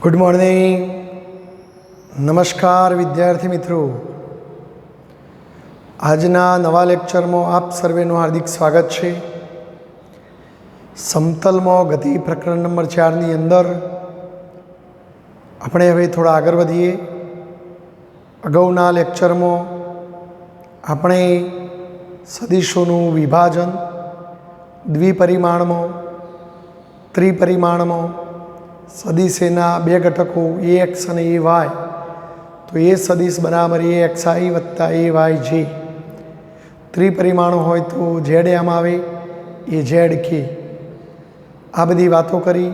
Good morning. नमस्कार विद्यार्थी मित्रों, આજના નવા લેક્ચરમાં આપ સર્વેનું હાર્દિક સ્વાગત છે। સમતલમાં ગતિ પ્રકરણ નંબર 4ની અંદર આપણે હવે થોડા આગળ વધીએ। અગાઉના લેક્ચરમાં આપણે સદિશોનું વિભાજન દ્વિપરિમાણમાં, ત્રિપરિમાણમાં સદિશના બે ઘટકો ax અને ay, તો એ સદિશ બરાબર axi વત્તા ayj, ત્રિપરિમાણો હોય તો zm આવે, એ zk, આ બધી વાતો કરી।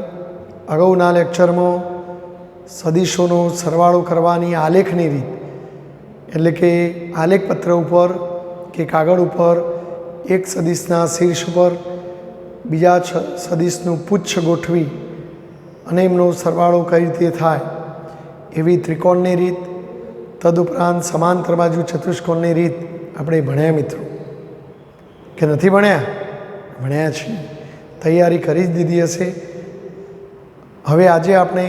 અગાઉના લેક્ચરમાં સદિશોનો સરવાળો કરવાની આલેખની રીત, એટલે કે આલેખપત્ર ઉપર કે કાગળ ઉપર એક સદિશના શીર્ષ પર બીજા સદિશનું પુચ્છ ગોઠવી અને એમનો સરવાળો કઈ રીતે થાય એવી ત્રિકોણની રીત, તદુપરાંત સમાંતર બાજુ ચતુષ્કોણની રીત આપણે ભણ્યા મિત્રો, કે નથી ભણ્યા? ભણ્યા છીએ, તૈયારી કરી જ દીધી હશે। હવે આજે આપણે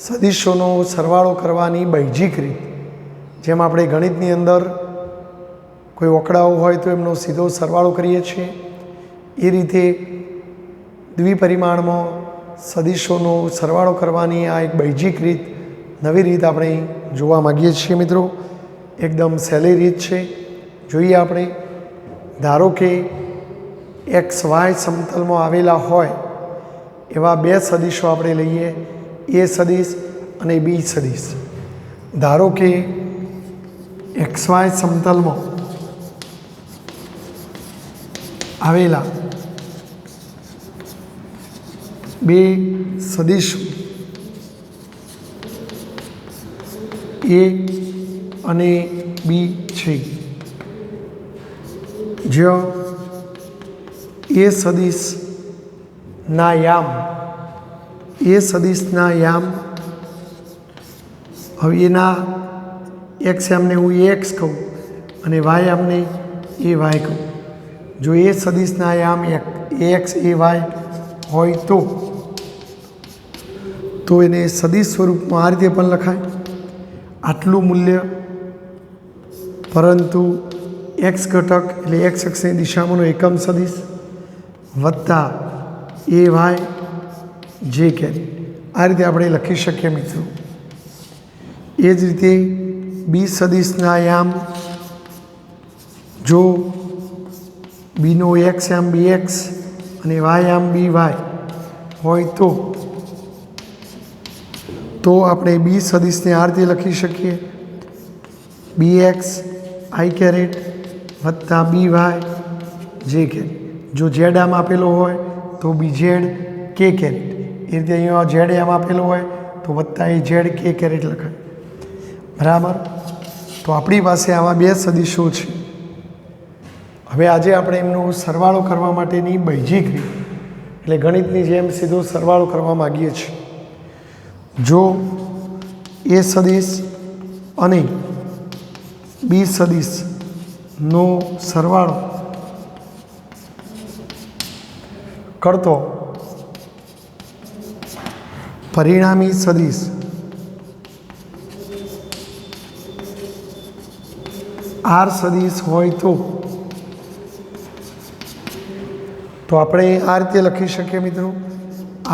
સદિશોનો સરવાળો કરવાની બૈજિક રીત, જેમ આપણે ગણિતની અંદર કોઈ ઓકડાઓ હોય તો એમનો સીધો સરવાળો કરીએ છીએ, એ રીતે દ્વિપરિમાણમાં સદિશોનો સરવાળો કરવાની આ એક બૈજિક રીત, નવી રીત આપણે જોવા માગીએ છીએ મિત્રો। એકદમ સહેલી રીત છે, જોઈએ આપણે। ધારો કે એક્સ વાય સમતલમાં આવેલા હોય એવા બે સદિશો આપણે લઈએ, એ સદિશ અને બી સદિશ। ધારો કે એક્સ વાય સમતલમાં આવેલા બે સદિશો એ અને બી છે, જ્યાં એ સદિશના યામ, હવે એના એક્સ યામને હું એક્સ કહું અને વાય યામને એ વાય કહું। જો એ સદિશના યામ એક્સ એ વાય હોય તો એને સદિશ સ્વરૂપમાં આ રીતે પણ લખાય, આટલું મૂલ્ય, પરંતુ એક્સ ઘટક એટલે એક્સ અક્ષની દિશામાંનો એકમ સદિશ વત્તા એ વાય જે કે આ રીતે આપણે લખી શકીએ મિત્રો। એ જ રીતે બી સદિશના યામ, જો બીનો એક્સ યામ બી એક્સ અને વાય યામ બી વાય હોય તો આપણે બી સદિશને આ રીતે લખી શકીએ, બી એક્સ આઈ કેરેટ વત્તા બી વાય જે કેરેટ। જો ઝેડ આમ આપેલો હોય તો બી ઝેડ કે કેરેટ, એ રીતે અહીંયા ઝેડ આમ આપેલો હોય તો વત્તા એ ઝેડ કે કેરેટ લખાય, બરાબર। તો આપણી પાસે આવા બે સદિશો છે। હવે આજે આપણે એમનો સરવાળો કરવા માટેની બૈજિક રીત, એટલે ગણિતની જેમ સીધો સરવાળો કરવા માગીએ છીએ। જો એ સદિશ અને બી સદિશનો સરવાળો કરતો પરિણામી સદિશ આર સદિશ હોય તો આપણે આ રીતે લખી શકીએ મિત્રો,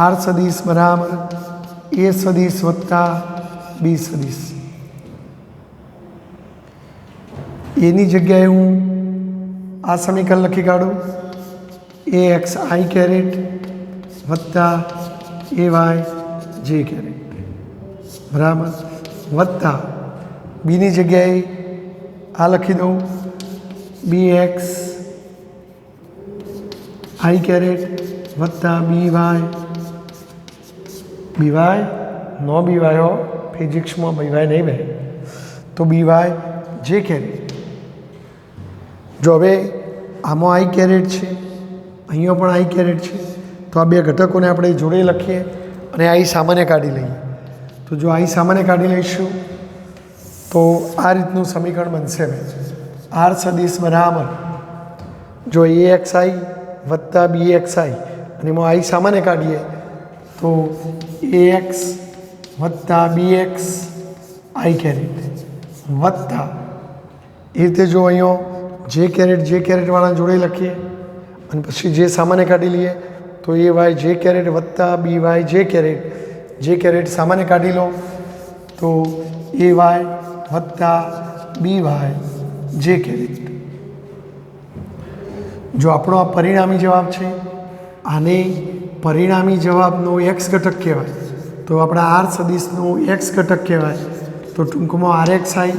આર સદિશ બરાબર એ સદિશ વત્તા બી સદિશ। એની જગ્યાએ હું આ સમીકરણ લખી કાઢું, એ એક્સ આઈ કેરેટ વત્તા એ વાય જે કેરેટ, બરાબર, વત્તા બીની જગ્યાએ આ લખી દઉં, બી એક્સ આઈ કેરેટ વત્તા બી વાય નો બી વાય હો, ફિઝિક્સમાં બી વાય નહીં બે, તો બી વાય જે કેરેટ। જો હવે આમાં આઈ કેરેટ છે, અહીંયા પણ આઈ કેરેટ છે, તો આ બે ઘટકોને આપણે જોડે લખીએ અને આઈ સામાન્ય કાઢી લઈએ। તો જો આઈ સામાન્ય કાઢી લઈશું તો આ રીતનું સમીકરણ બનશે। આર સદિશ બરાબર, જો એ એક્સ આઈ વત્તા બી એક્સ આઈ અને એમાં આઈ સામાન્ય કાઢીએ તો એ એક્સ વત્તા BX I કેરેટ વત્તા એ રીતે જો અહીંયા જે કેરેટવાળા જોડે લખીએ અને પછી જે સામાન્ય કાઢી લઈએ તો AY જે કેરેટ વત્તા BY જે કેરેટ સામાન્ય કાઢી લો તો AY વત્તા BY જે કેરેટ. જો આપણો આ પરિણામી જવાબ છે, આને પરિણામી જવાબનો x ઘટક કહેવાય, તો આપણા R સદિશનો x ઘટક કહેવાય, તો ટૂંકમાં RXI.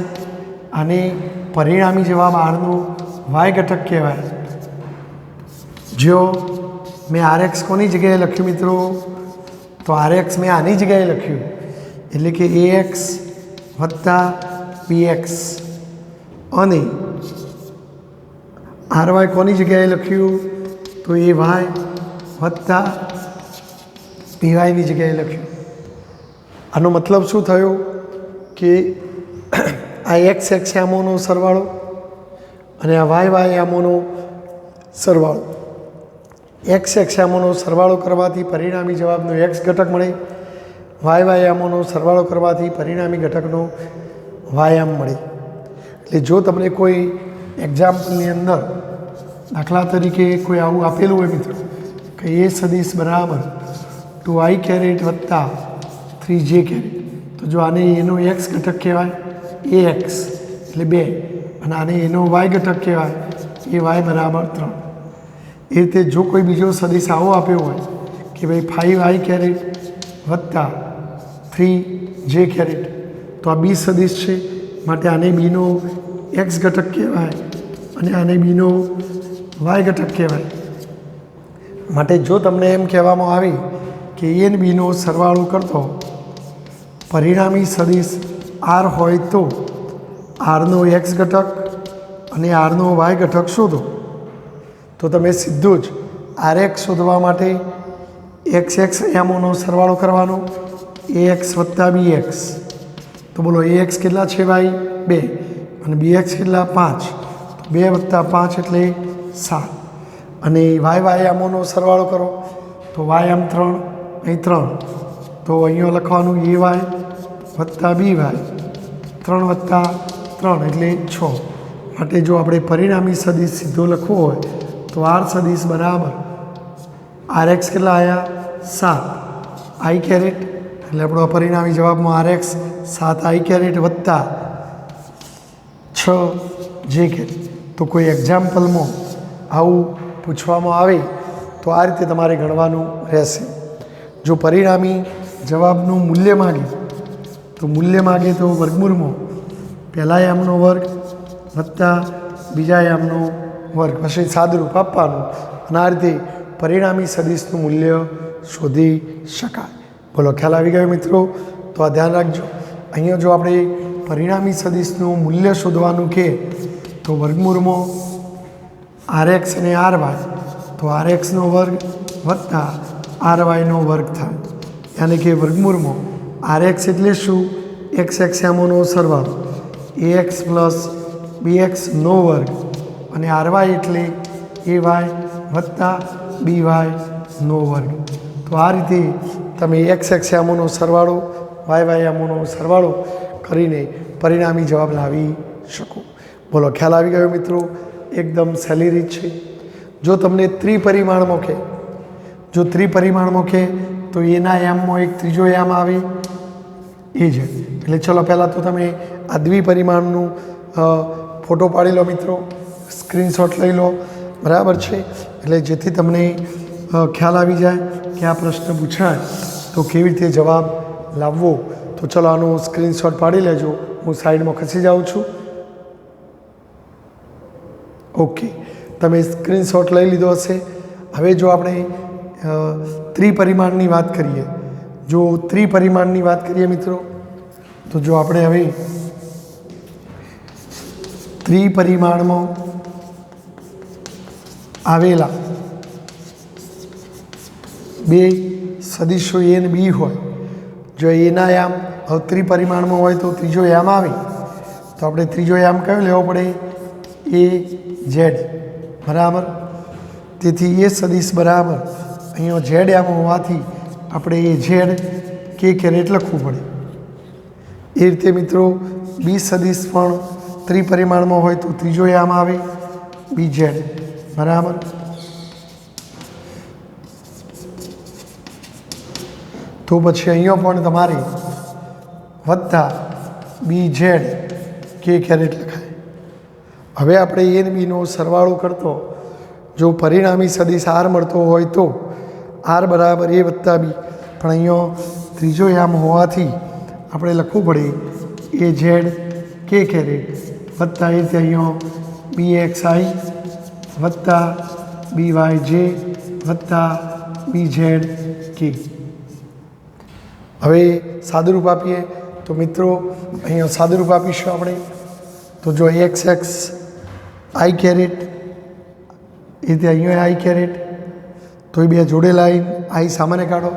આને પરિણામી જવાબ Rનો y ઘટક કહેવાય. જો મેં RX કોની જગ્યાએ લખ્યું મિત્રો? તો RX મેં આની જગ્યાએ લખ્યું, એટલે કે AX વત્તા BX, અને RY કોની જગ્યાએ લખ્યું? તો AY વત્તા BYની જગ્યાએ લખ્યું. આનો મતલબ શું થયો કે આ x આમોનો સરવાળો અને આ y આમોનો સરવાળો, x આમોનો સરવાળો કરવાથી પરિણામી જવાબનો x ઘટક મળે, y આમોનો સરવાળો કરવાથી પરિણામી ઘટકનો y આમ મળે. એટલે જો તમને કોઈ એક્ઝામ્પલની અંદર દાખલા તરીકે કોઈ આવું આપેલું હોય મિત્રો કે A સદિશ બરાબર 2I કેરેટ વત્તા 3J કેરેટ, તો જો આને એનો x ઘટક કહેવાય AX એટલે 2, અને આને એનો y ઘટક કહેવાય AY બરાબર 3. એ રીતે જો કોઈ બીજો સદિશ આવો આપ્યો હોય કે ભાઈ 5I કેરેટ વત્તા 3J કેરેટ, તો આ બી સદિશ છે, માટે આને બીનો x ઘટક કહેવાય અને આને બીનો y ઘટક કહેવાય. માટે જો તમને એમ કહેવામાં આવે કે A અને બીનો સરવાળો કરતો પરિણામી સદિશ R હોય તો Rનો x ઘટક અને Rનો y ઘટક શોધો, તો તમે સીધું જ RX શોધવા માટે XX એમોનો સરવાળો કરવાનો, AX વત્તા BX. તો બોલો AX કેટલા છે ભાઈ? 2, અને BX કેટલા? 5. તો 2 વત્તા 5 એટલે 7, અને y આમોનો સરવાળો કરો તો y આમ 3, અહીં 3, તો અહીંયા લખવાનું AY વત્તા BY, 3 વત્તા 3 એટલે 6. માટે જો આપણે પરિણામી સદિશ સીધો લખવો હોય તો R સદિશ બરાબર RX કેટલા આવ્યા? 7 I કેરેટ, એટલે આપણો પરિણામી જવાબમાં RX 7 I કેરેટ વત્તા 6 J કેરેટ. તો કોઈ એક્ઝામ્પલમાં આવું પૂછવામાં આવે તો આ રીતે તમારે ગણવાનું રહેશે. જો પરિણામી જવાબનું મૂલ્ય માગે તો વર્ગમૂળમાં પહેલા યામનો વર્ગ વત્તા બીજા યામનો વર્ગ, પછી સાદુરૂપ આપવાનું, અને આ રીતે પરિણામી સદિશનું મૂલ્ય શોધી શકાય. બોલો ખ્યાલ આવી ગયો મિત્રો? તો આ ધ્યાન રાખજો. અહીંયા જો આપણે પરિણામી સદિશનું મૂલ્ય શોધવાનું કે તો વર્ગમૂળમાં RX અને RY, તો RXનો વર્ગ વત્તા RYનો વર્ગ થાય, યાની કે વર્ગમૂળમાં RX એટલે શું? x આમોનો સરવાળો, AX પ્લસ BX નો વર્ગ, અને RY એટલે AY વત્તા BY નો વર્ગ. તો આ રીતે તમે x આમોનો સરવાળો, y આમોનો સરવાળો કરીને પરિણામી જવાબ લાવી શકો. બોલો ખ્યાલ આવી ગયો મિત્રો? એકદમ સહેલી રીત છે. જો તમને ત્રિપરિમાણમાં કહે તો એના યામમાં એક ત્રીજો યામ આવે એ છે. એટલે ચલો પહેલાં તો તમે આ દ્વિપરિમાણનું ફોટો પાડી લો મિત્રો, સ્ક્રીનશોટ લઈ લો, બરાબર છે? એટલે જેથી તમને ખ્યાલ આવી જાય કે આ પ્રશ્ન પૂછાય તો કેવી રીતે જવાબ લાવવો. તો ચલો આનો સ્ક્રીનશોટ પાડી લેજો, હું સાઈડમાં ખસી જાઉં છું. ઓકે, તમે સ્ક્રીનશોટ લઈ લીધો હશે. હવે જો આપણે ત્રિપરિમાણની વાત કરીએ મિત્રો, તો જો આપણે હવે ત્રિપરિમાણમાં આવેલા બે સદિશો A અને B હોય, જો એના યામ ત્રિપરિમાણમાં હોય તો ત્રીજો યામ આવે, તો આપણે ત્રીજો યામ કયો લેવો પડે? AZ, બરાબર? તેથી એ સદિશ બરાબર અહીંયા Z યામ હોવાથી આપણે AZ K કેરેટ લખવું પડે. એ રીતે મિત્રો બી સદિશ પણ ત્રિપરિમાણમાં હોય તો ત્રીજો યામ આવે બી ઝેડ, બરાબર. તો પછી અહીંયા પણ તમારે વત્તા બી ઝેડ કે કેરેટ લખાય. હવે આપણે એ ને બીનો સરવાળો કરતો જો પરિણામી સદિશ આર મળતો હોય તો આર બરાબર એ વત્તા બી, પણ અહીંયા ત્રીજો યામ હોવાથી આપણે લખવું પડે એ ઝેડ કે કેરેટ વત્તા એ રીતે અહીંયા બી એક્સ આઈ વત્તા બી વાય જે વત્તા બી ઝેડ કે. હવે સાદુરૂપ આપીએ તો મિત્રો અહીંયા સાદુરૂપ આપીશું આપણે. તો જો એક્સ એક્સ આઈ કેરેટ એ રીતે અહીંયા આઈ કેરેટ, તો એ બે જોડેલા આઈ સામાન્ય કાઢો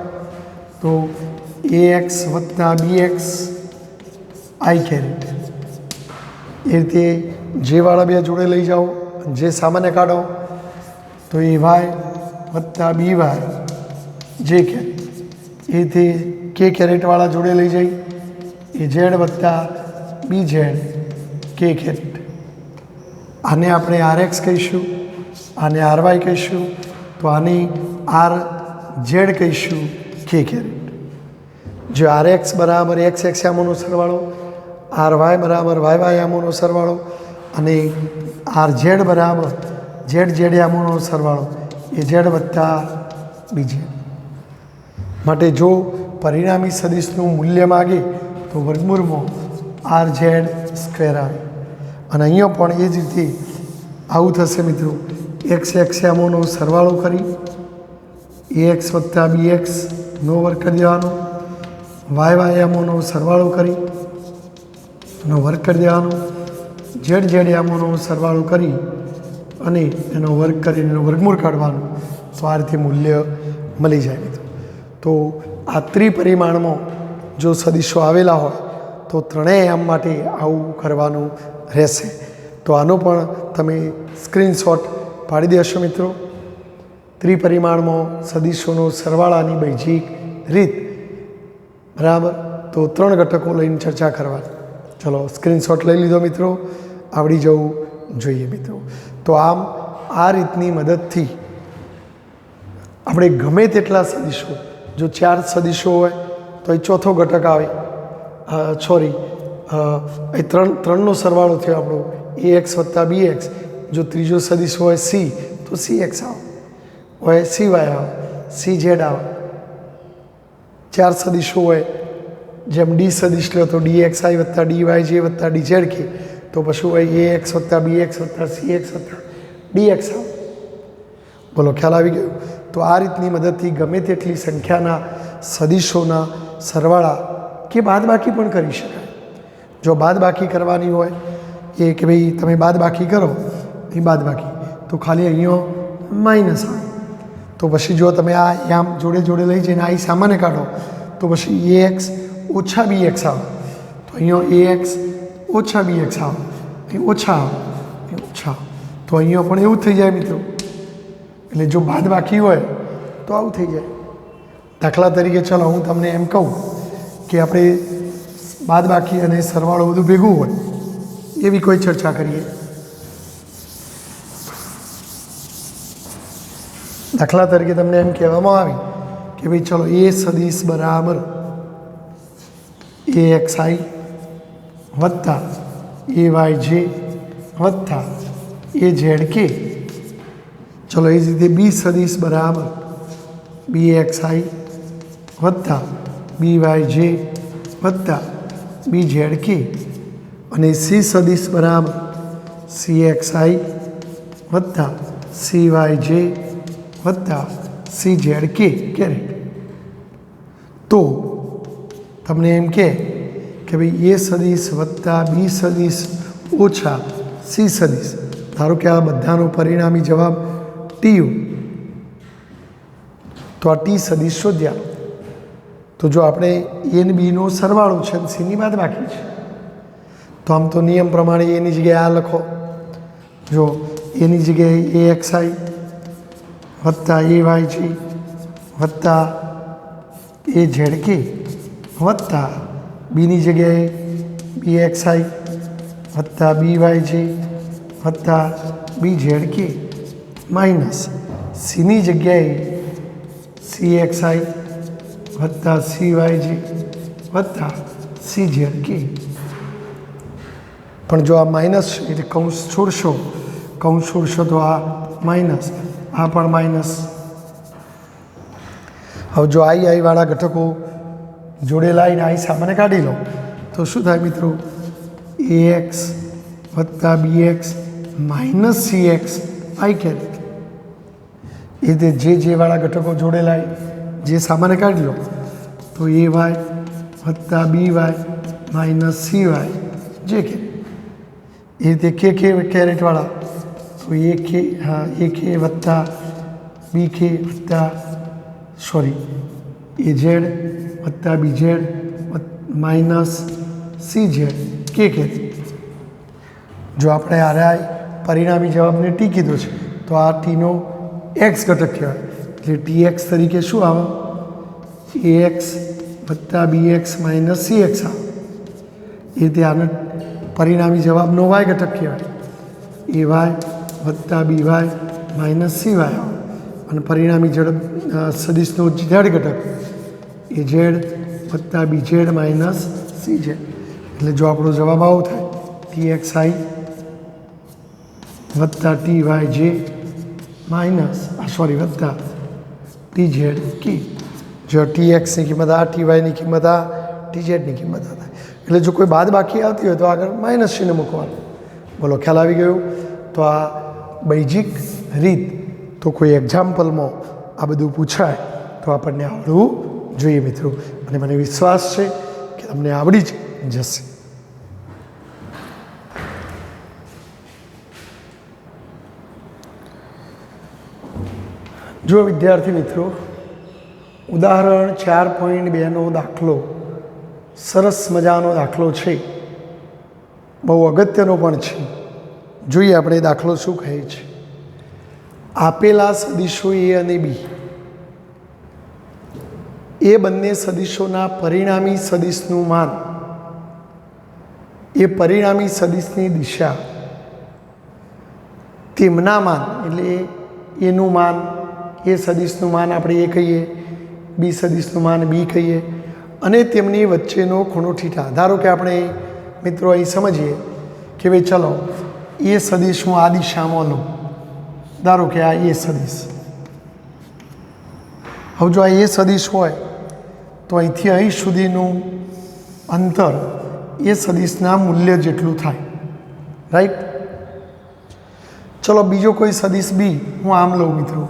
તો એ એક્સ વત્તા બી એક્સ આઈ કેરેટ. એ રીતે જેવાળા બે જોડે લઈ જાઓ, જે સામાન્ય કાઢો તો એ વાય વત્તા બી વાય જે કેરેટ. એ રીતે કે કેરેટવાળા જોડે લઈ જઈ એ ઝેડ વત્તા બી ઝેડ કે કેરેટ. આને આપણે આર એક્સ કહીશું, આને આર વાય કહીશું, તો આને આર ઝેડ કહીશું કે કેરેટ. જો આર એક્સ બરાબર એક્સ એક્સ યામોનો સરવાળો, આર વાય બરાબર વાય વાય યામોનો સરવાળો અને આર ઝેડ બરાબર ઝેડ ઝેડ યામોનો સરવાળો એ ઝેડ વત્તા બી ઝેડ. માટે જો પરિણામી સદિશનું મૂલ્ય માગે તો વર્ગમૂળમાં આર ઝેડ સ્ક્વેર આવે. અને અહીંયા પણ એ જ રીતે આવું થશે મિત્રો. એક્સ એક્સ યામોનો સરવાળો કરી એ એક્સ વત્તા બી એક્સનો વર્ગ કરી દેવાનો, વાય વાય યામોનો સરવાળો કરી એનો વર્ગ કરી દેવાનો, ઝેડ ઝેડ યામોનો સરવાળો કરી અને એનો વર્ગ કરીને એનો વર્ગમૂળ કાઢવાનું. તો આ રીતે મૂલ્ય મળી જાય મિત્રો. તો આ ત્રિપરિમાણમાં જો સદિશો આવેલા હોય તો ત્રણેય યામ માટે આવું કરવાનું રહેશે. તો આનો પણ તમે સ્ક્રીનશોટ પાડી દેશો મિત્રો. ત્રિપરિમાણમાં સદિશોનો સરવાળાની બૈજિક રીત, બરાબર. તો 3 ઘટકો લઈને ચર્ચા કરવાની. ચલો સ્ક્રીનશોટ લઈ લીધો મિત્રો, આવડી જવું જોઈએ મિત્રો. તો આમ આ રીતની મદદથી આપણે ગમે તેટલા સદિશો, જો 4 સદિશો હોય તો એ ચોથો ઘટક આવે, સોરી એ ત્રણનો સરવાળો થયો આપણો એ એક્સ વત્તા બી એક્સ. જો ત્રીજો સદિશ હોય સી તો સી એક્સ આવે, હોય સી વાય આવે, સી ઝેડ આવે. 4 સદિશો હોય જેમ ડી સદિશ લો તો ડી એક્સ આઈ વત્તા ડી વાય જે વત્તા ડી ઝેડ કે, તો પછી હોય એ એક્સ વત્તા બી એક્સ વત્તા સી એક્સ વત્તા ડી એક્સ આવે. બોલો ખ્યાલ આવી ગયો. તો આ રીતની મદદથી ગમે તેટલી સંખ્યાના સદિશોના સરવાળા કે બાદબાકી પણ કરી શકાય. જો બાદબાકી કરવાની હોય એ કે ભાઈ તમે બાદબાકી કરો એ બાદબાકી તો ખાલી અહીંયા માઇનસ આવે. તો પછી જો તમે આ યામ જોડે જોડે લઈ જઈને આ સામાન્ય કાઢો તો પછી એ એક્સ ઓછા બી એક્સ આવે, તો અહીંયા એ એક્સ ઓછા બી એક્સ આવે, એ ઓછા આવે, એ ઓછા આવે. તો અહીંયા પણ એવું થઈ જાય મિત્રો. એટલે જો બાદબાકી હોય તો આવું થઈ જાય. દાખલા તરીકે ચલો હું તમને એમ કહું કે આપણે બાદબાકી અને સરવાળો બધું ભેગું હોય એવી કોઈ ચર્ચા કરીએ. દાખલા તરીકે તમને એમ કહેવામાં આવે કે ભાઈ ચલો એ સદિશ બરાબર એ એક્સ આઈ વત્તા એ વાય જે વત્તા એ ઝેડ કે. ચલો એ જ રીતે બી સદિશ બરાબર બી એક્સ આઈ વત્તા બી વાય જે વત્તા બી ઝેડ કે. અને સી સદિશ બરાબર સી એક્સ આઈ વત્તા સી વાય જે વત્તા સી ઝેડ કે કેરેટ. તો તમને એમ કે ભાઈ એ સદિશ વત્તા બી સદિશ ઓછા સી સદિશ, ધારો કે આ બધાનો પરિણામી જવાબ ટીયુ, તો આ ટી સદિશ શોધ્યા. તો જો આપણે એ ને બીનો સરવાળો છે અને સીની બાદબાકી છે તો આમ તો નિયમ પ્રમાણે એની જગ્યાએ આ લખો. જો એની જગ્યાએ એ એક્સ આઈ વત્તા એ વાય જી વત્તા એ ઝેડ કે વત્તા બીની જગ્યાએ BXI વત્તા BYJ વત્તા BZK માઇનસ Cની જગ્યાએ CXI વત્તા CYJ વત્તા CZK. પણ જો આ માઇનસ છે એટલે કૌંસ છોડશો તો આ માઇનસ, આ પણ માઇનસ. હવે જો આઈ વાળા ઘટકો જોડેલા આવીને આઈ સામાન્ય કાઢી લો તો શું થાય મિત્રો? AX વત્તા BX માઇનસ CX આઈ કેરેટ. એ રીતે જે વાળા ઘટકો જોડેલા જે સામાન્ય કાઢી લો તો AY વત્તા BY માઇનસ CY જે કે. એ રીતે KK કેરેટવાળા તો AK વત્તા BK વત્તા AZ વત્તા BZ માઇનસ CZ કે જો આપણે આરઆઈ પરિણામી જવાબને ટી કીધો છે તો આ ટીનો એક્સ ઘટક કહેવાય. એટલે TX તરીકે શું આવે? AX વત્તા BX માઇનસ CX આવે. એ રીતે આને પરિણામી જવાબનો વાય ઘટક કહેવાય. AY વત્તા BY માઇનસ CY આવે. અને પરિણામી સદિશનો ઝેડ ઘટક AZ વત્તા BZ માઇનસ CZ. એટલે જો આપણો જવાબ આવો થાય TXI વત્તા TYJ માઇનસ વત્તા TZK. જો TXની કિંમત આ, TYની કિંમત આ, TZની કિંમત આ થાય. એટલે જો કોઈ બાદ બાકી આવતી હોય તો આગળ માઇનસ ચિહ્ન મૂકવાનું. બોલો ખ્યાલ આવી ગયો? તો આ બેઝિક રીત તો કોઈ એક્ઝામ્પલમાં આ બધું પૂછાય તો આપણને આવડવું જોઈએ મિત્રો. અને મને વિશ્વાસ છે કે તમને આવડી જ જશે. જો વિદ્યાર્થી મિત્રો, ઉદાહરણ 4.2નો દાખલો સરસ મજાનો દાખલો છે, બહુ અગત્યનો પણ છે. જોઈએ આપણે દાખલો શું કહે છે. આપેલા સદિશો A અને B, એ બંને સદિશોના પરિણામી સદિશનું માન એ પરિણામી સદિશની દિશા તેમના માન એટલે એનું માન, એ સદિશનું માન આપણે એ કહીએ, બી સદિશનું માન બી કહીએ, અને તેમની વચ્ચેનો ખૂણો થીટા. ધારો કે આપણે મિત્રો અહીં સમજીએ કે ભાઈ ચલો એ સદિશ હું આ દિશામાં લઉં. ધારો કે આ એ સદિશ. હવે જો આ એ સદિશ હોય તો અહીંથી અહીં સુધીનું અંતર એ સદિશના મૂલ્ય જેટલું થાય. રાઈટ? ચલો બીજો કોઈ સદિશ બી હું આમ લઉં મિત્રો.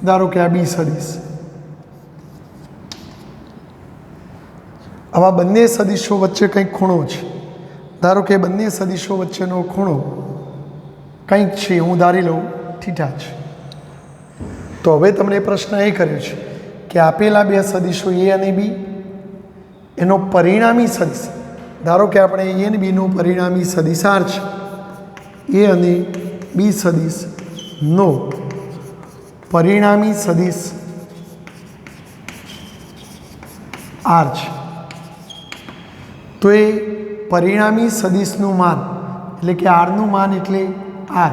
ધારો કે આ બી સદિશ. આવા બંને સદિશો વચ્ચે કંઈક ખૂણો છે. ધારો કે બંને સદિશો વચ્ચેનો ખૂણો કંઈક છે, હું ધારી લઉં થીટા છે. તો હવે તમને પ્રશ્ન એ કર્યો છે કે આપેલા બે સદિશો એ અને બી, એનો પરિણામી સદિશ, ધારો કે આપણે એ અને બીનો પરિણામી સદિશ આર છે, એ અને બી સદિશનો પરિણામી સદિશ આર છે. તો એ પરિણામી સદિશનું માન એટલે કે આરનું માન એટલે આર,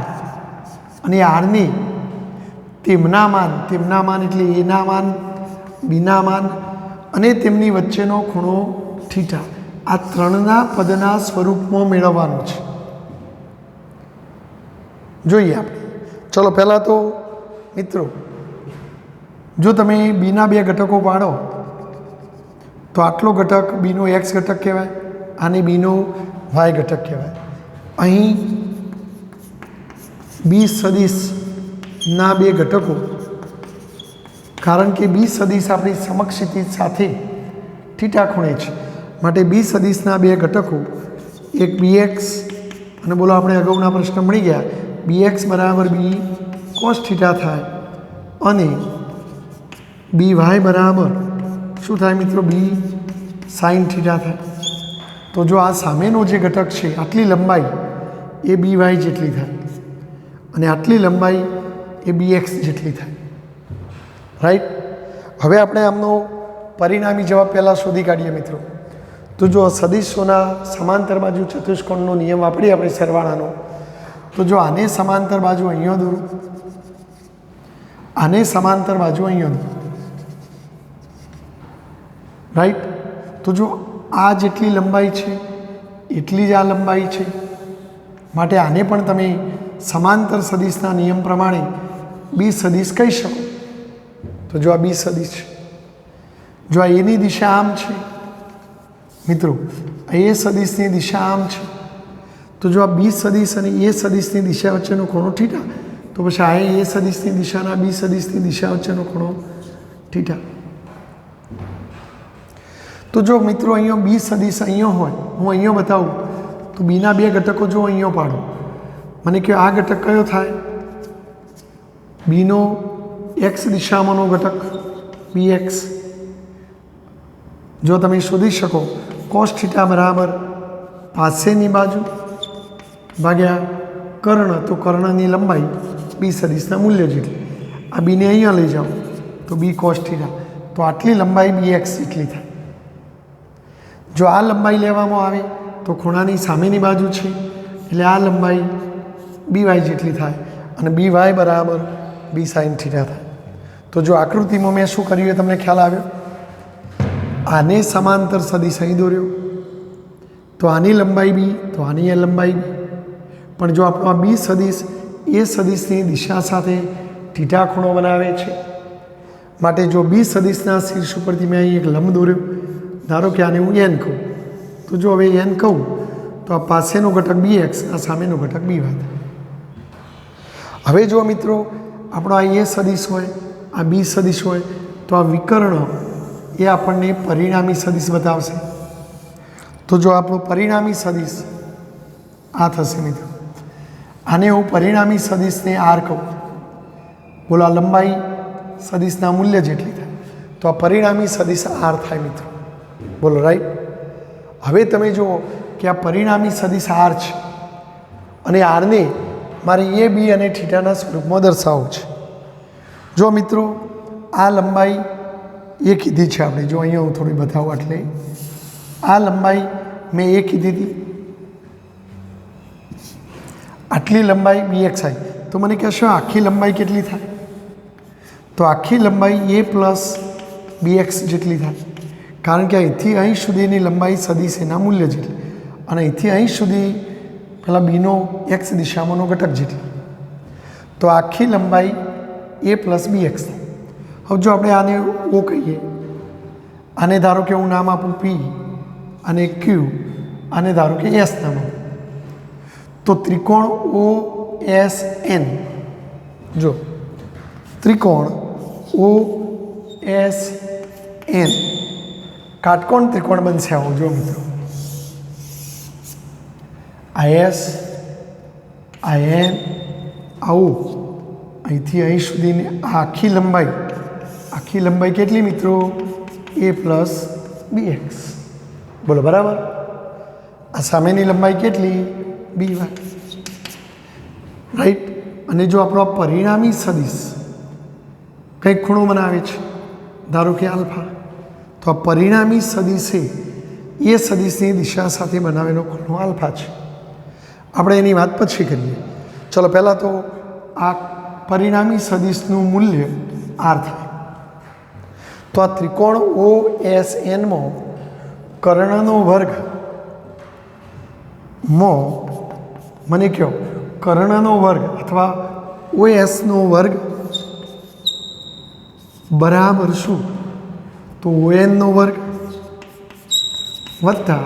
અને આરની તેમના માન એટલે એના માન, બીના માન અને તેમની વચ્ચેનો ખૂણો થીટા, આ ત્રણના પદના સ્વરૂપમાં મેળવવાનું છે. જોઈએ આપણે. ચલો પહેલાં તો મિત્રો, જો તમે બીના બે ઘટકો પાડો તો આટલો ઘટક બીનો એક્સ ઘટક કહેવાય, આને બીનો વાય ઘટક કહેવાય. અહીં બી સદિશના બે ઘટકો, કારણ કે બી સદિશ આપણી સમક્ષિતિ સાથે થીટા ખૂણે છે, માટે બી સદિશના બે ઘટકો, એક BX, અને બોલો આપણે અગાઉના પ્રશ્ન મળી ગયા, BX બરાબર બી કોસ થીટા થાય, અને BY બરાબર શું થાય મિત્રો? બી સાઇન થીટા થાય. તો જો આ સામેનો જે ઘટક છે, આટલી લંબાઈ એ BY જેટલી થાય, અને આટલી લંબાઈ એ BX જેટલી થાય. રાઈટ? હવે આપણે આમનો પરિણામી જવાબ પહેલાં શોધી કાઢીએ મિત્રો. તો જો સદિશોના સમાંતર બાજુ ચતુષ્કોણનો નિયમ વાપરીએ આપણે સરવાળાનો, તો જો આને સમાંતર બાજુ અહીંયા દોરું, આને સમાંતર બાજુ અહીંયા દોરું, રાઈટ. તો જો આ જેટલી લંબાઈ છે એટલી જ આ લંબાઈ છે, માટે આને પણ તમે સમાંતર સદિશના નિયમ પ્રમાણે બી સદિશ કહી શકો. તો જો આ બી સદિશ છે, જો આ એની દિશા આમ છે મિત્રો, એ સદિશની દિશા આમ છે, તો જો આ બી સદિશ અને એ સદિશની દિશા વચ્ચેનો ખૂણો થીટા, તો પછી આ એ સદિશની દિશાના બી સદિશની દિશા વચ્ચેનો ખૂણો થીટા. તો જો મિત્રો અહીંયા બી સદિશ અહીંયા હોય, હું અહીંયા બતાવું તો બીના બે ઘટકો જો અહીંયા પાડો, મને કહો આ ઘટક કયો થાય? બીનો એક્સ દિશામાંનો ઘટક બી એક્સ. જો તમે શોધી શકો કોસ થીટા બરાબર પાસેની બાજુ ભાગ્યા કર્ણ, તો કર્ણની લંબાઈ બી સદિશના મૂલ્ય જેટલી. આ બીને અહીંયા લઈ જાઓ તો બી કોસ થીટા, તો આટલી લંબાઈ બી એક્સ જેટલી થાય. જો આ લંબાઈ લેવામાં આવે તો ખૂણાની સામેની બાજુ છે એટલે આ લંબાઈ બી વાય જેટલી થાય અને બી વાય બરાબર બી સાઇન થીટા થાય. તો જો આકૃતિમાં મેં શું કર્યું એ તમને ખ્યાલ આવ્યો? આને સમાંતર સદિશ અહીં દોર્યો, તો આની લંબાઈ બી, તો આની એ લંબાઈ બી. પણ જો આપણો આ બી સદિશ એ સદિશની દિશા સાથે થીટા ખૂણો બનાવે છે, માટે જો બી સદિશના શીર્ષ ઉપરથી મેં અહીં એક લંબ દોર્યો, ધારો કે આને હું એન કહું, તો જો હવે એન કહું તો આ પાસેનો ઘટક બી એક્સ, આ સામેનો ઘટક બી વાય. હવે જો મિત્રો આપણો આ એ સદિશ હોય, આ બી સદિશ હોય, તો આ વિકર્ણ એ આપણને પરિણામી સદિશ બતાવશે. તો જો આપણો પરિણામી સદિશ આ થશે મિત્રો, આને હું પરિણામી સદિશને આર કહું. બોલો આ લંબાઈ સદિશના મૂલ્ય જેટલી થાય, તો આ પરિણામી સદિશ આર થાય મિત્રો. બોલો રાઈટ. હવે તમે જુઓ કે આ પરિણામી સદિશ આર છે અને આરને મારે એ બી અને થીટાના સ્વરૂપમાં દર્શાવવું છે. જો મિત્રો આ લંબાઈ એ કીધી છે આપણે, જો અહીંયા હું થોડી બતાવું, એટલે આ લંબાઈ મેં એ કીધી હતી, આટલી લંબાઈ બી એક્સ આવી. તો મને કહેશો આખી લંબાઈ કેટલી થાય? તો આખી લંબાઈ એ પ્લસ બી એક્સ જેટલી થાય, કારણ કે અહીંથી અહીં સુધીની લંબાઈ સદિશ એના મૂલ્ય જેટલી, અને અહીંથી અહીં સુધી પેલા બીનો એક્સ દિશામાંનો ઘટક જેટલી. તો આખી લંબાઈ એ પ્લસ બી એક્સ થાય. હવે જો આપણે આને ઓ કહીએ, આને ધારો કે હું નામ આપું પી અને ક્યુ, આને ધારો કે એસ નામ આપું, તો ત્રિકોણ ઓ એસ એન, જો ત્રિકોણ ઓ એસ એન કાટકોણ ત્રિકોણ બનશે. આવો જો મિત્રો, આ એસ, આ એન, આવું અહીંથી અહીં સુધીની આખી લંબાઈ કેટલી મિત્રો? એ પ્લસ બી એક્સ. બોલો બરાબર. આ સામેની લંબાઈ કેટલી? B Y. રાઈટ. અને જો આપણો પરિણામી સદિશ કંઈક ખૂણો બનાવે છે, ધારો કે આલ્ફા, તો આ પરિણામી સદિશે એ સદિશની દિશા સાથે બનાવેલો ખૂણો આલ્ફા છે. આપણે એની વાત પછી કરીએ. ચલો પહેલાં તો આ પરિણામી સદિશનું મૂલ્ય આર થાય. તો આ ત્રિકોણ ઓ એસ એનમાં કર્ણનો વર્ગમાં મને કહો કર્ણનો વર્ગ અથવા ઓ એસનો વર્ગ બરાબર શું? તો ઓ એનનો વર્ગ વત્તા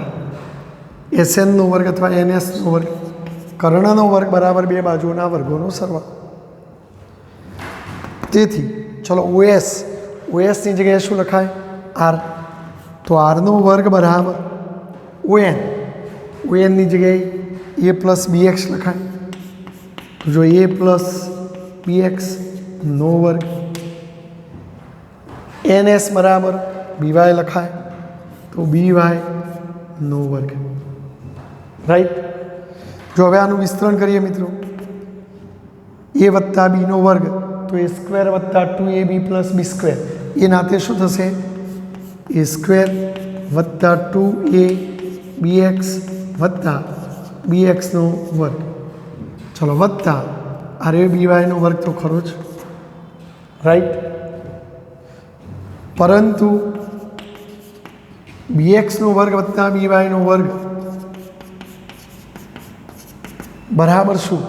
એસએનનો વર્ગ અથવા એનએસનો વર્ગ. કર્ણનો વર્ગ બરાબર બે બાજુઓના વર્ગોનો સરવાળો. તેથી ચલો ઓએસની જગ્યાએ શું લખાય? આર. તો આરનો વર્ગ બરાબર ઓએનની જગ્યાએ એ પ્લસ બી એક્સ લખાય. તો જો એ પ્લસ બી એક્સ નો વર્ગ, એનએસ બરાબર બી વાય લખાય, તો બી વાય નો વર્ગ. રાઈટ. જો હવે આનું વિસ્તરણ કરીએ મિત્રો, એ વત્તા બીનો વર્ગ, તો એ સ્ક્વેર વત્તા 2ab પ્લસ બી સ્ક્વેર, એ નાતે શું થશે? એ સ્ક્વેર વત્તા 2a bx વત્તા bxનો વર્ગ, ચલો વત્તા આ રે બીવાયનો વર્ગ તો ખરો જ, રાઈટ. પરંતુ બીએક્સનો વર્ગ વત્તા બીવાયનો વર્ગ બરાબર શું?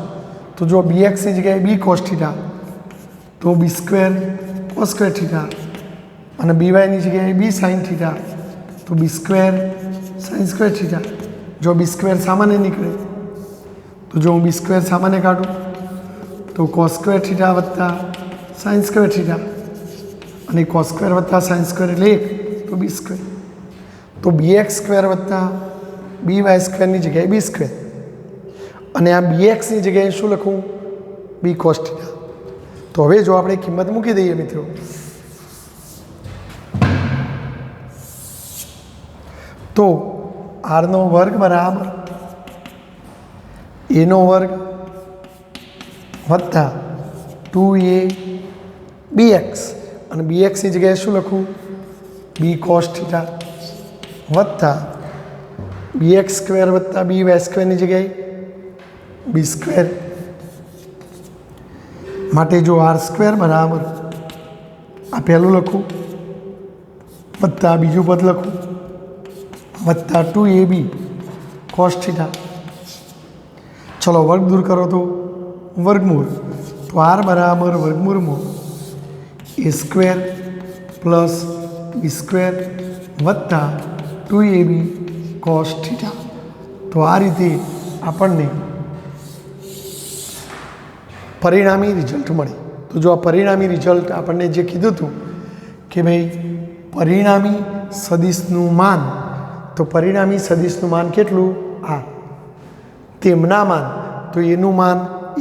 તો જો બીએક્સની જગ્યાએ બી કોસ થીટા તો બી સ્ક્વેર કોસ સ્ક્વેર થીટા, અને બીવાયની જગ્યાએ બી સાઇન થીટા તો બી સ્ક્વેર સાઇન સ્ક્વેર થીટા. જો બી સ્ક્વેર સામાન્ય નીકળે તો જો હું બી સ્ક્વેર સામાન્ય કાઢું તો કોસ સ્ક્વેર થીટા વત્તા સાઇન સ્ક્વેર થીટા, અને કોસ સ્ક્વેર વત્તા સાઇન સ્ક્વેર એટલે 1 તો બી સ્ક્વેર. તો બી એક્સ સ્ક્વેર વત્તા બી વાય સ્ક્વેરની જગ્યાએ બી સ્ક્વેર, અને આ બી એક્સની જગ્યાએ શું લખું? B cos theta. તો હવે જો આપણે કિંમત મૂકી દઈએ મિત્રો, તો આરનો વર્ગ બરાબર એનો વર્ગ વત્તા 2a bx, અને bxની જગ્યાએ શું લખું? બી કોસ થીટા વત્તા bx સ્ક્વેર વત્તા બી વાય સ્ક્વેરની જગ્યાએ બી સ્ક્વેર. માટે જો આર સ્ક્વેર બરાબર આ પહેલું લખું વત્તા બીજું પદ લખું વત્તા 2ab કોસ થીટા. ચલો વર્ગ દૂર કરો તો વર્ગમૂળ, તો આર બરાબર વર્ગમૂળમાં એ સ્ક્વેર પ્લસ બી સ્ક્વેર વત્તા 2ab કોસ થીટા. તો આ રીતે આપણને પરિણામી રિઝલ્ટ મળે. તો જો આ પરિણામી રિઝલ્ટ આપણને જે કીધું હતું કે ભાઈ પરિણામી સદિશનું માન, તો પરિણામી સદિશનું માન કેટલું? આ. તેમના માન, તો એનું માન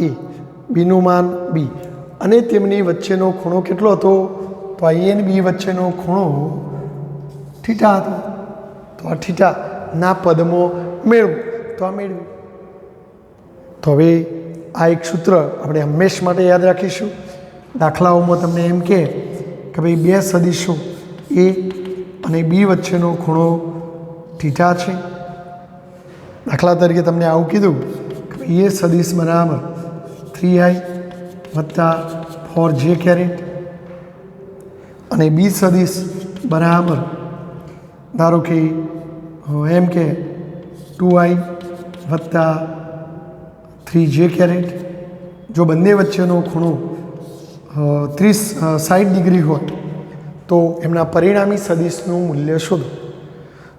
એ, બીનું માન બી, અને તેમની વચ્ચેનો ખૂણો કેટલો હતો? તો આ એ અને બી વચ્ચેનો ખૂણો થીટા હતો. તો આ થીટાના પદમાં મેળવું, તો આ મેળવ્યું. તો હવે આ એક સૂત્ર આપણે હંમેશ માટે યાદ રાખીશું. દાખલાઓમાં તમને એમ કહે કે ભાઈ બે સદિશો એ અને બી વચ્ચેનો ખૂણો થીટા છે. દાખલા તરીકે તમને આવું કીધું કે ભાઈ એ સદિશ બરાબર 3i વત્તા 4j કેરેટ, અને બી સદિશ બરાબર ધારો કે એમ કે 2i વત્તા 3j કેરેટ. જો બંને વચ્ચેનો ખૂણો 60 ડિગ્રી હોય તો એમના પરિણામી સદિશનું મૂલ્ય શોધો.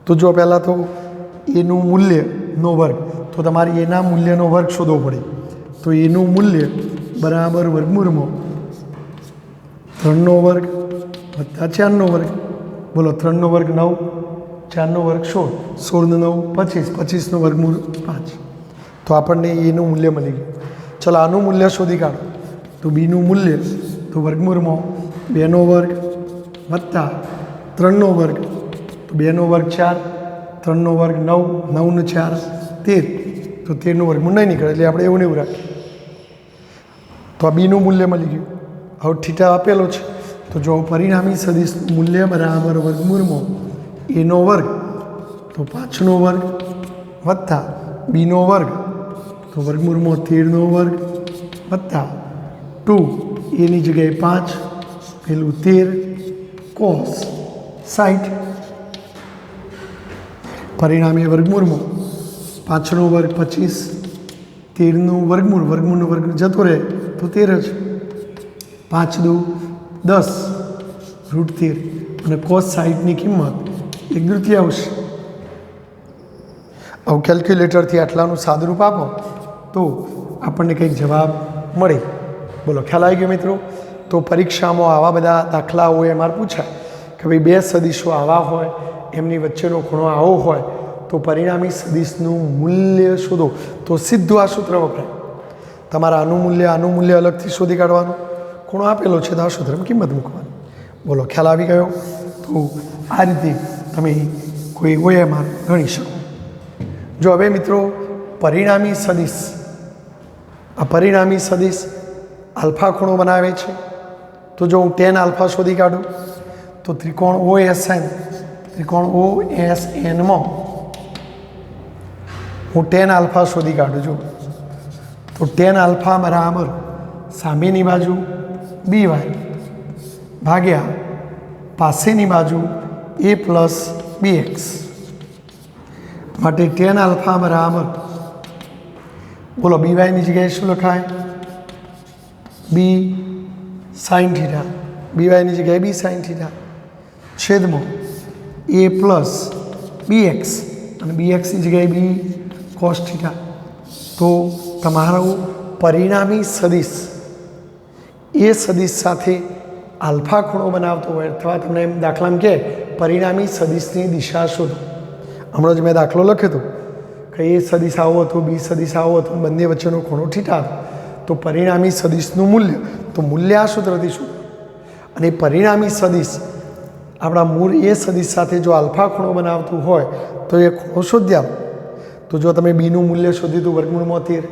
તો જો પહેલાં તો એનું મૂલ્યનો વર્ગ, તો તમારે એના મૂલ્યનો વર્ગ શોધવો પડે. તો એનું મૂલ્ય બરાબર વર્ગમૂળમાં 3નો વર્ગ વત્તા 4નો વર્ગ. બોલો 3નો વર્ગ 9, 4નો વર્ગ 16, 16 9 25, 25નો વર્ગમૂળ 5. તો આપણને એનું મૂલ્ય મળી ગયું. ચલો આનું મૂલ્ય શોધી કાઢો. તો બીનું મૂલ્ય તો વર્ગમૂળમાં 2નો વર્ગ વત્તા 3નો વર્ગ, તો 2નો વર્ગ 4, 3નો વર્ગ 9, 9 ને 4 13, તો 13નું વર્ગમૂળ નહીં નીકળે એટલે આપણે એવું ને એવું રાખીએ. તો આ બીનું મૂલ્ય મળી ગયું. હવે થીટા આપેલો છે, તો જો પરિણામી સદિશ મૂલ્ય બરાબર વર્ગમૂળમાં એનો વર્ગ તો 5નો વર્ગ વત્તા બીનો વર્ગ તો વર્ગમૂળમાં 13નો વર્ગ વત્તા 2 એની જગ્યાએ 5, પેલું 13 કોસ 60. પરિણામી વર્ગમૂળમાં 5નો વર્ગ 25, 13નું વર્ગમૂળ, વર્ગમૂળનો વર્ગ જતો રહે તો 13 જ, 5 દુ 10 √13, અને કોસ 60ની કિંમત 1/3. હવે કેલ્ક્યુલેટરથી આટલાનું સાદુરૂપ આપો તો આપણને કંઈક જવાબ મળે. બોલો ખ્યાલ આવી ગયો મિત્રો? તો પરીક્ષામાં આવા બધા દાખલાઓ એમાં પૂછાય કે ભાઈ બે સદિશો આવા હોય, એમની વચ્ચેનો ખૂણો આવો હોય, તો પરિણામી સદિશનું મૂલ્ય શોધો. તો સીધું આ સૂત્ર વપરાય. તમારા આનું મૂલ્ય અલગથી શોધી કાઢવાનું, ખૂણો આપેલો છે તો આ સૂત્રમાં કિંમત મૂકવાની. બોલો ખ્યાલ આવી ગયો? તો આ રીતે તમે કોઈ OMR ગણી શકો. જો હવે મિત્રો પરિણામી સદિશ, આ પરિણામી સદિશ આલ્ફા ખૂણો બનાવે છે. તો જો હું tan આલ્ફા શોધી કાઢું તો ત્રિકોણ OSN ત્રિકોણ ઓ એસ એનમાં હું ટેન આલ્ફા શોધી કાઢું છું. તો ટેન આલ્ફા બરાબર સામેની બાજુ બી વાય ભાગ્યા પાસેની બાજુ એ પ્લસ બી એક્સ. માટે ટેન આલ્ફા બરાબર બોલો બી વાયની જગ્યાએ શું લખાય? બી સાઇન થીટા. બી વાયની જગ્યાએ બી સાઇન થીટા છેદમાં એ પ્લસ બી એક્સ અને બી એક્સની જગ્યાએ બી કોસ થીટા. તો તમારું પરિણામી સદિશ એ સદિશ સાથે આલ્ફા ખૂણો બનાવતો હોય અથવા તમને એમ દાખલામાં કહે પરિણામી સદિશની દિશા શોધો. હમણાં જ મેં દાખલો લખ્યો હતો કે એ સદિશ આવો હતો, બી સદિશ આવો હતો, બંને વચ્ચેનો ખૂણો થીટા હતો. તો પરિણામી સદિશનું મૂલ્ય, તો મૂલ્ય આ સૂત્રથી શું? અને પરિણામી સદિશ આપણા મૂળ એ સદિશ સાથે જો આલ્ફા ખૂણો બનાવતું હોય તો એ ખૂણો શોધી આપો. તો જો તમે બીનું મૂલ્ય શોધ્યું હતું વર્ગમૂળમાં 13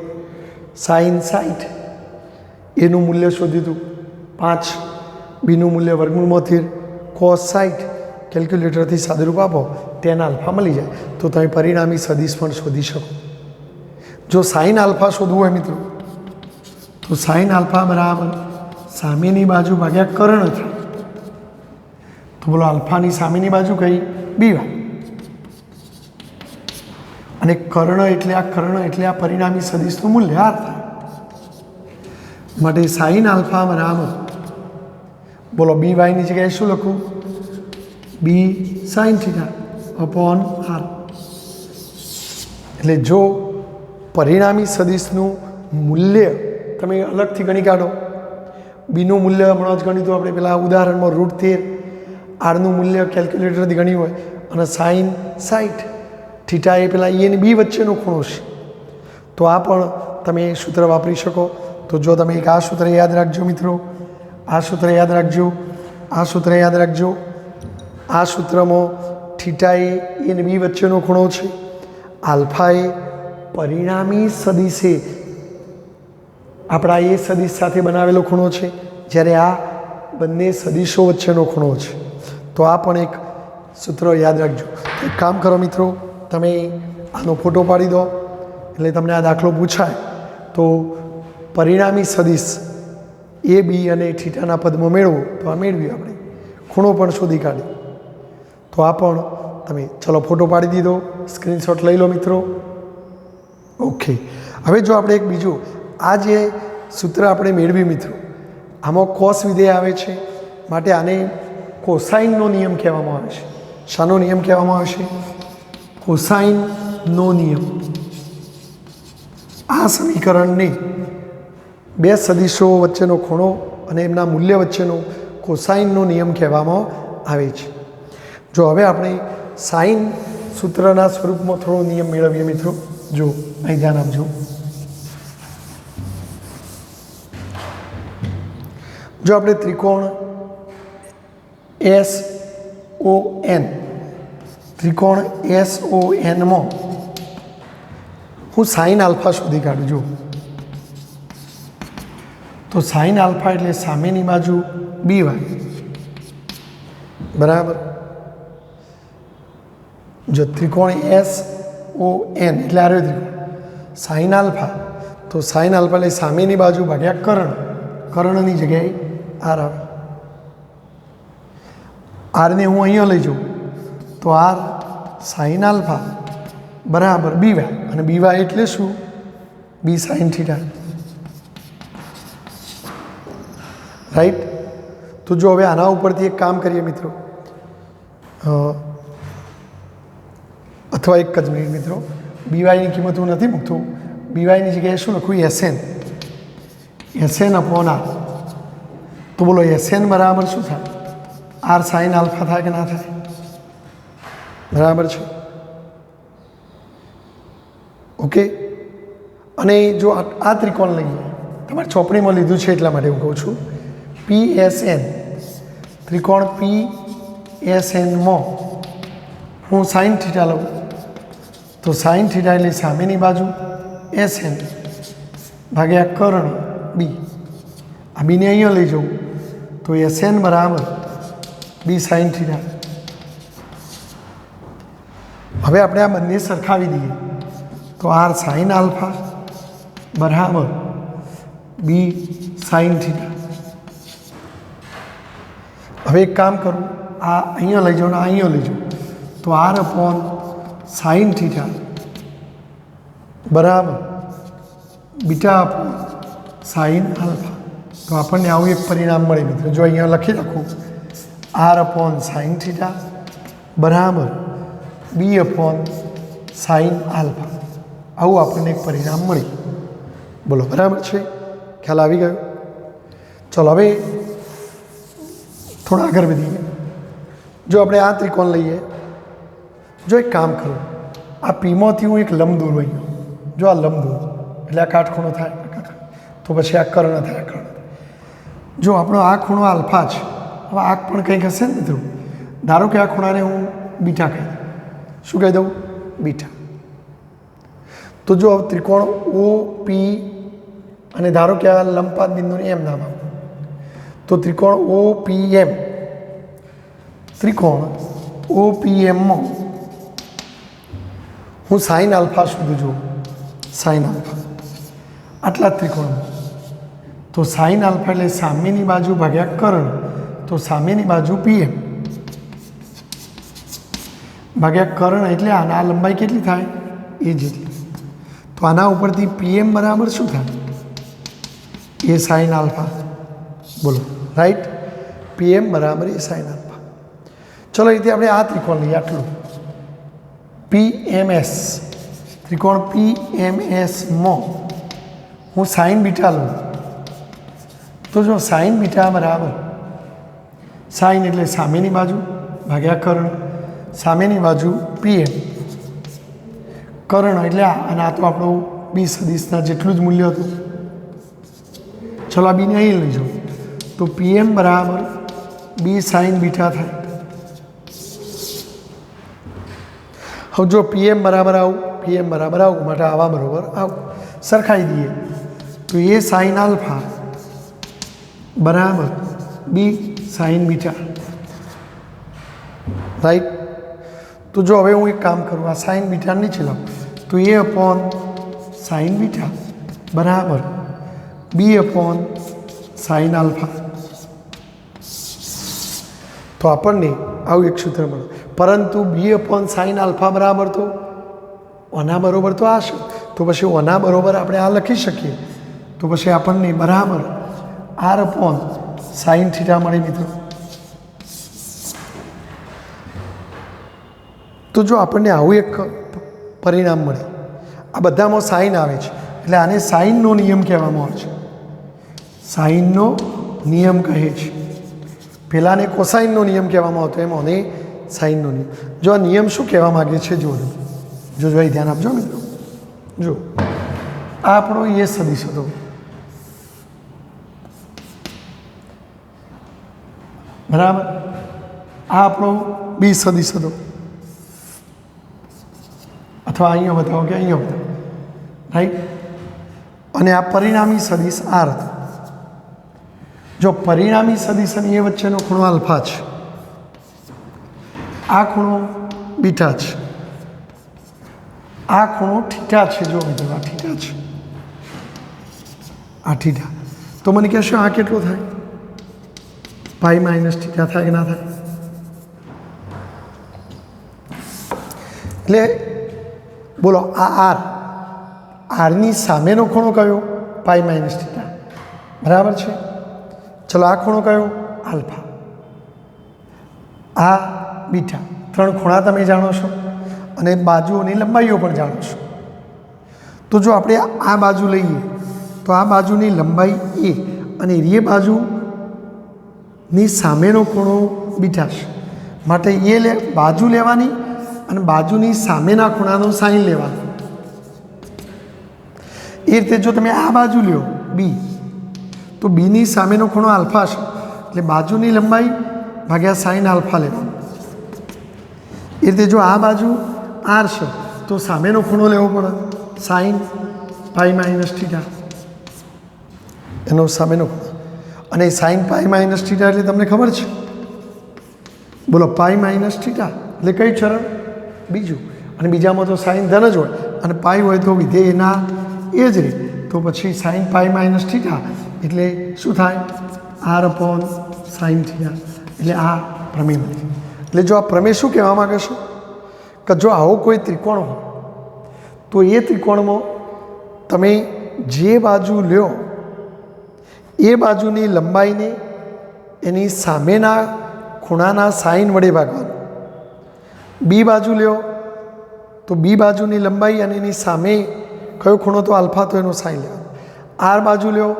સાઇન 60, એનું મૂલ્ય શોધ્યું હતું 5, બીનું મૂલ્ય વર્ગમૂળમાં 13 કોસ 60, કેલ્ક્યુલેટરથી સાદુરૂપ આપો ટેન આલ્ફા મળી જાય. તો તમે પરિણામી સદિશ પણ શોધી શકો. જો સાઇન આલ્ફા શોધવું હોય મિત્રો તો સાઇન આલ્ફા બરાબર સામેની બાજુ ભાગ્યા કર્ણ થાય. તો બોલો આલ્ફાની સામેની બાજુ કઈ? B Y. અને કર્ણ એટલે આ પરિણામી સદિશનું મૂલ્ય આર થાય. માટે સાઇન આલ્ફા બરાબર બોલો બી વાયની જગ્યાએ શું લખું? બી સાઇન થીટા અપોન આર. એટલે જો પરિણામી સદિશનું મૂલ્ય તમે અલગથી ગણી કાઢો, બીનું મૂલ્ય હમણાં જ ગણ્યું હતું આપણે પેલા ઉદાહરણમાં √13, આરનું મૂલ્ય કેલ્ક્યુલેટરથી ગણી હોય અને સાઇન 60, થીટા એ પેલા એ અને બી વચ્ચેનો ખૂણો છે. તો આ પણ તમે સૂત્ર વાપરી શકો. તો જો તમે એક આ સૂત્ર યાદ રાખજો મિત્રો, આ સૂત્ર યાદ રાખજો, આ સૂત્ર યાદ રાખજો. આ સૂત્રમાં થીટા એ અને બી વચ્ચેનો ખૂણો છે, આલ્ફા એ પરિણામી સદિશે આપણા એ સદિશ સાથે બનાવેલો ખૂણો છે, જ્યારે આ બંને સદિશો વચ્ચેનો ખૂણો છે. તો આ પણ એક સૂત્ર યાદ રાખજો. એક કામ કરો મિત્રો, તમે આનો ફોટો પાડી દો એટલે તમને આ દાખલો પૂછાય તો પરિણામી સદિશ એ બી અને થીટાના પદમાં મેળવો તો આ મેળવી આપણે ખૂણો પણ શોધી કાઢી. તો આ પણ તમે ચલો ફોટો પાડી દીધો, સ્ક્રીનશોટ લઈ લો મિત્રો. ઓકે, હવે જો આપણે એક બીજું આ જે સૂત્ર આપણે મેળવી મિત્રો, આમાં કોસ વિધેય આવે છે માટે આને કોસાઇનનો નિયમ કહેવામાં આવે છે. શાનો નિયમ કહેવામાં આવે છે? કોસાઇનનો નિયમ. આ સમીકરણને બે સદિશો વચ્ચેનો ખૂણો અને એમના મૂલ્ય વચ્ચેનો કોસાઇનનો નિયમ કહેવામાં આવે છે. જો હવે આપણે સાઇન સૂત્રના સ્વરૂપમાં થોડો નિયમ મેળવીએ મિત્રો. જો અહીં ધ્યાન આપજો. જો આપણે ત્રિકોણ SONમાં હું સાઇન આલ્ફા શોધી કાઢું છું. તો સાઇન આલ્ફા એટલે સામેની બાજુ બી વાય બરાબર. જો ત્રિકોણ SON એટલે આર્યો ત્રિકોણ સાઇન આલ્ફા, તો સાઇન આલ્ફા એટલે સામેની બાજુ ભાગ્યા કર્ણની જગ્યાએ આર આવે. આરને હું અહીંયા લઈ જાઉં તો આર સાઇન આલ્ફા બરાબર બી વાય, અને બી વાય એટલે શું? બી સાઇન થીટા. રાઈટ. તો જો હવે આના ઉપરથી એક કામ કરીએ મિત્રો, અથવા એક જ મિનિટ મિત્રો, બી વાયની કિંમત હું નથી મૂકતો, બી વાયની જગ્યાએ શું લખું? SN upon r. તો બોલો SN બરાબર શું થાય? આર સાઇન આલ્ફા થાય કે ના થાય? બરાબર છે. ઓકે. અને જો આ ત્રિકોણ લઈએ, તમારે ચોપડીમાં લીધું છે એટલા માટે હું કહું છું, PSN ત્રિકોણ PSNમાં હું સાઇન થીટા લઉં તો સાઇન થીટા એટલે સામેની બાજુ SN ભાગ્યા કર્ણ બી. આ બીને અહીંયા લઈ જાઉં તો SN બરાબર બી સાઇન થીટા હવે આપણે આ બંને સરખાવી દઈએ તો આર સાઇન આલ્ફા બરાબર બી સાઇન થીટા. હવે એક કામ કરું, આ અહીંયા લઈ જાઓ ને અહીંયા લઈ જાઓ તો આર અપોન સાઇન થીટા બરાબર બીટા અપોન સાઇન આલ્ફા. તો આપણને આવું એક પરિણામ મળે મિત્રો. જો અહીંયા લખી રાખું આર અપોન સાઇન થીટા બરાબર બી અપોન સાઇન આલ્ફા. આવું આપણને એક પરિણામ મળે. બોલો બરાબર છે? ખ્યાલ આવી ગયો? ચલો હવે થોડા આગળ વધીએ. જો આપણે આ ત્રિકોણ લઈએ, જો એક કામ કરું, આ પીમાંથી હું એક લંબ દોરું અહીંયા. જો આ લંબ દોરું એટલે આ કાટખૂણો થાય, તો પછી આ કર્ણ થાય, આ કર્ણ થાય. જો આપણો આ ખૂણો આલ્ફા છે, હવે આ પણ કંઈક હશે ને મિત્રો. ધારો કે આ ખૂણાને હું બીટા કહી દઉં. શું કહી દઉં? બીટા. તો જો ત્રિકોણ ઓ પી અને ધારો કે આ લંબપાત બિંદુને એમ નામ આપો તો ત્રિકોણ ઓ પી એમ, ત્રિકોણ ઓ પી એમમાં હું સાઇન આલ્ફા શોધું છું. સાઇન આલ્ફા આટલા ત્રિકોણમાં તો સાઇન આલ્ફા એટલે સામેની બાજુ ભાગ્યા કર્ણ, તો સામેની બાજુ પીએમ ભાગ્યા કર્ણ એટલે આના લંબાઈ કેટલી થાય? એ જેટલી. તો આના ઉપરથી પીએમ બરાબર શું થાય? એ સાઇન આલ્ફા. બોલો રાઈટ? પીએમ બરાબર એ સાઇન આલ્ફા. ચલો રીતે આપણે આ ત્રિકોણ લઈએ, આટલું PMS, ત્રિકોણ PMSમાં હું સાઇન બીટા લઉં તો જો સાઇન બીટા બરાબર સાઇન એટલે સામેની બાજુ ભાગ્યા કર્ણ, સામેની બાજુ પીએમ, કર્ણ એટલે આ, અને આ તો આપણું બી સદિશના જેટલું જ મૂલ્ય હતું. ચલો આ બીને અહીં લઈ જાઓ તો પીએમ બરાબર બી સાઇન બીટા થાય. હવે જો પીએમ બરાબર આવું, પીએમ બરાબર આવું, માટે આવા બરાબર આવું સરખાઈ દઈએ તો એ સાઇન આલ્ફા બરાબર બી સાઇન બીટા. રાઈટ? તો જો હવે હું એક કામ કરું, આ સાઇન બીટા નીચે લાવું તો એ અપોન સાઇન બીટા બરાબર બી અપોન સાઇન આલ્ફા. તો આપણને આવું એક સૂત્ર મળે. પરંતુ બી અપોન સાઇન આલ્ફા બરાબર તો ઓના બરોબર તો આ છે, તો પછી ઓના બરોબર આપણે આ લખી શકીએ. તો પછી આપણને બરાબર આર અપોન સાઇન થીટા મળે મિત્રો. તો જો આપણને આવું એક પરિણામ મળે, આ બધામાં સાઇન આવે છે એટલે આને સાઇનનો નિયમ કહેવામાં આવે છે. સાઇનનો નિયમ કહે છે. પહેલાંને કોસાઇનનો નિયમ કહેવામાં આવતો, એમ આને સાઇનનો નિયમ. જો આ નિયમ શું કહેવા માગે છે જો અહીં ધ્યાન આપજો મિત્રો. જો આ આપણો એ સદિશ હતો, બરાબર? આ આપણો બી સદિશ હતો, અથવા અહીંયા બતાવો કે અહીંયા બતાવો, રાઈટ? અને આ પરિણામી સદિશ આર હતો. જો પરિણામી સદિશ અને એ વચ્ચેનો ખૂણો આલ્ફા છે, આ ખૂણો બીટા છે, આ ખૂણો થીટા છે. જો મિત્રો આ થીટા છે, આ થીટા. તો મને કહેશો આ કેટલો થાય? પાઈ માઇનસ થીટા થાય કે ના થાય? એટલે બોલો આ આર, આરની સામેનો ખૂણો કયો? Pi minus theta. બરાબર છે? ચલો આ ખૂણો કયો? આલ્ફા. આ બીટા. ત્રણ ખૂણા તમે જાણો છો અને બાજુઓની લંબાઈઓ પણ જાણો છો. તો જો આપણે આ બાજુ લઈએ તો આ બાજુની લંબાઈ એ અને એ બાજુની સામેનો ખૂણો બીટા છે. માટે એ બાજુ લેવાની અને બાજુની સામેના ખૂણાનો સાઇન લેવાનો. એ રીતે જો તમે આ બાજુ લ્યો બી, તો બીની સામેનો ખૂણો આલ્ફા છે એટલે બાજુની લંબાઈ ભાગ્યા સાઇન આલ્ફા લેવાનો. એ રીતે જો આ બાજુ આર છે તો સામેનો ખૂણો લેવો પડે સાઇન પાઈ માઇનસ થીટા, એનો સામેનો ખૂણો. અને સાઇન પાઈ માઇનસ થીટા એટલે તમને ખબર છે? બોલો પાઈ માઇનસ થીટા એટલે કઈ ચરણ? બીજું. અને બીજામાં તો સાઇન ધન જ હોય અને પાઈ હોય તો વિધેય એના એ જ રહે. તો પછી સાઇન પાઈ માઇનસ થીટા એટલે શું થાય? R upon sine theta. એટલે આ પ્રમેય બને. એટલે જો આ પ્રમેય શું કહેવા માગે છે કે જો આવો કોઈ ત્રિકોણ હોય તો એ ત્રિકોણમાં તમે જે બાજુ લ્યો એ બાજુની લંબાઈને એની સામેના ખૂણાના સાઇન વડે ભાગવાનું. બી બાજુ લ્યો તો બી બાજુની લંબાઈ અને એની સામે કયો ખૂણો તો આલ્ફા તો એનો સાઇન લેવાનો. આર બાજુ લ્યો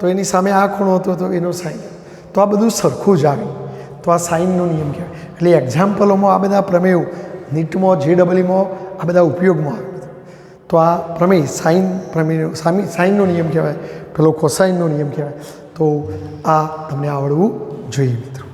તો એની સામે આ ખૂણો હતો તો એનો સાઇન લેવાનો. તો આ બધું સરખું જ આવે. તો આ સાઇનનો નિયમ કહેવાય. એટલે એક્ઝામ્પલોમાં આ બધા પ્રમેયો નીટમાં JEEમાં આ બધા ઉપયોગમાં આવે. તો આ પ્રમેય પ્રમેય સાઇનનો નિયમ કહેવાય, પેલો કોસાઇનનો નિયમ કહેવાય. તો આ તમને આવડવું જોઈએ મિત્રો.